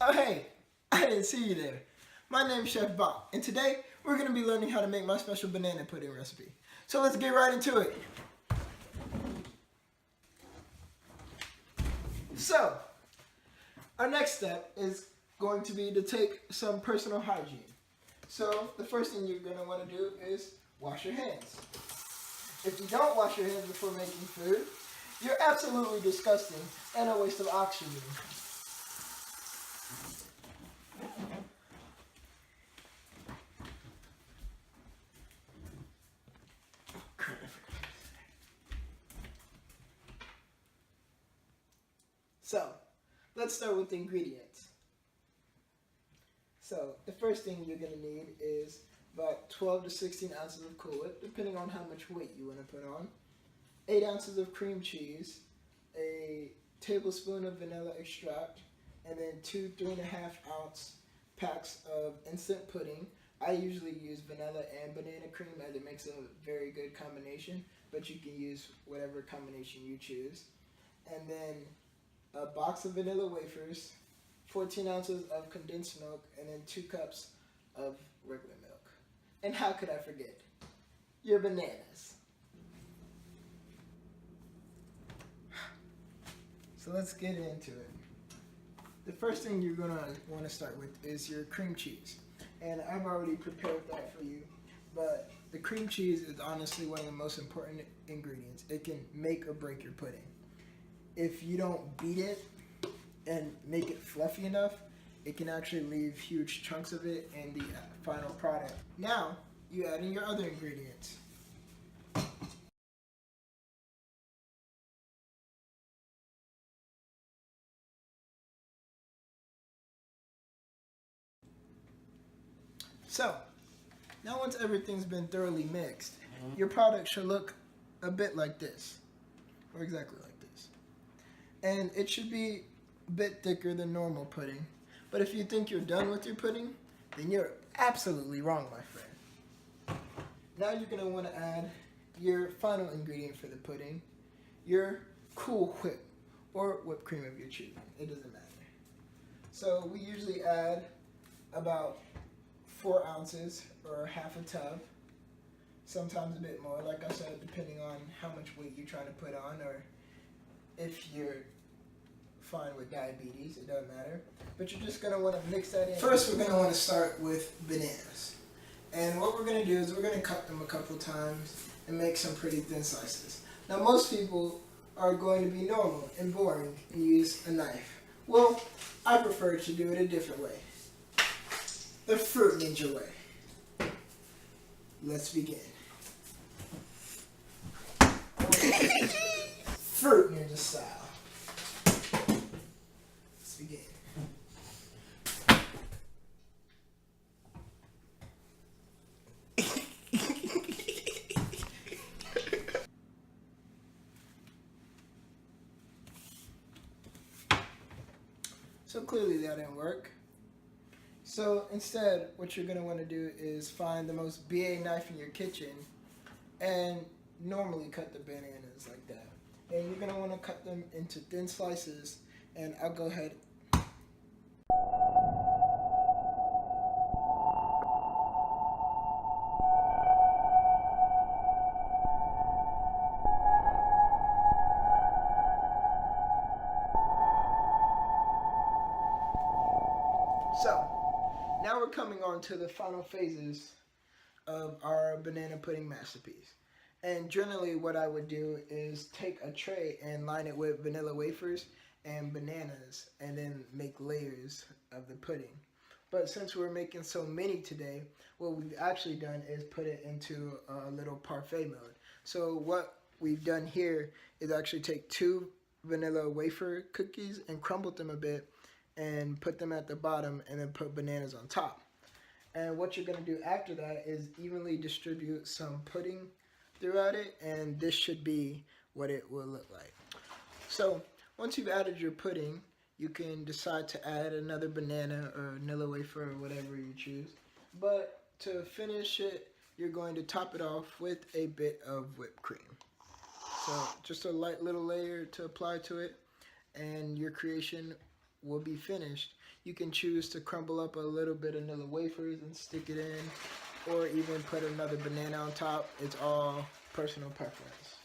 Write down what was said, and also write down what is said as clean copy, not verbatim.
Oh hey, I didn't see you there. My name's Chef Bob, and today we're going to be learning how to make my special banana pudding recipe. So let's get right into it. So, our next step is going to be to take some personal hygiene. So, the first thing you're going to want to do is wash your hands. If you don't wash your hands before making food, you're absolutely disgusting and a waste of oxygen. So, let's start with the ingredients. So, the first thing you're going to need is about 12 to 16 ounces of Cool Whip, depending on how much weight you want to put on, 8 ounces of cream cheese, a tablespoon of vanilla extract, and then 2 3.5 ounce packs of instant pudding. I usually use vanilla and banana cream as it makes a very good combination, but you can use whatever combination you choose. And then a box of vanilla wafers, 14 ounces of condensed milk, and then 2 cups of regular milk. And how could I forget? Your bananas. So let's get into it. The first thing you're going to want to start with is your cream cheese. And I've already prepared that for you, but the cream cheese is honestly one of the most important ingredients. It can make or break your pudding. If you don't beat it and make it fluffy enough, it can actually leave huge chunks of it in the final product. Now, you add in your other ingredients. So, now once everything's been thoroughly mixed, your product should look a bit like this, or exactly like this. And it should be a bit thicker than normal pudding. But if you think you're done with your pudding, then you're absolutely wrong, my friend. Now you're going to want to add your final ingredient for the pudding, your Cool Whip, or whipped cream of your choosing. It doesn't matter. So we usually add about 4 ounces or half a tub, sometimes a bit more, like I said, depending on how much weight you're trying to put on, or if you're fine with diabetes, it doesn't matter. But you're just going to want to mix that in. First, we're going to want to start with bananas. And what we're going to do is we're going to cut them a couple times and make some pretty thin slices. Now, most people are going to be normal and boring and use a knife. Well, I prefer to do it a different way. The Fruit Ninja way. Let's begin. Fruit Ninja style. Let's begin. So clearly that didn't work. So instead, what you're going to want to do is find the most BA knife in your kitchen and normally cut the bananas like that. And you're going to want to cut them into thin slices, and I'll go ahead. So, now we're coming on to the final phases of our banana pudding masterpiece. And generally what I would do is take a tray and line it with vanilla wafers and bananas and then make layers of the pudding. But since we're making so many today, what we've actually done is put it into a little parfait mode. So what we've done here is actually take 2 vanilla wafer cookies and crumbled them a bit and put them at the bottom and then put bananas on top. And what you're going to do after that is evenly distribute some pudding throughout it, and this should be what it will look like. So once you've added your pudding, you can decide to add another banana or vanilla wafer or whatever you choose. But to finish it, you're going to top it off with a bit of whipped cream. So just a light little layer to apply to it, and your creation will be finished. You can choose to crumble up a little bit of Nilla wafers and stick it in, or even put another banana on top. It's all personal preference.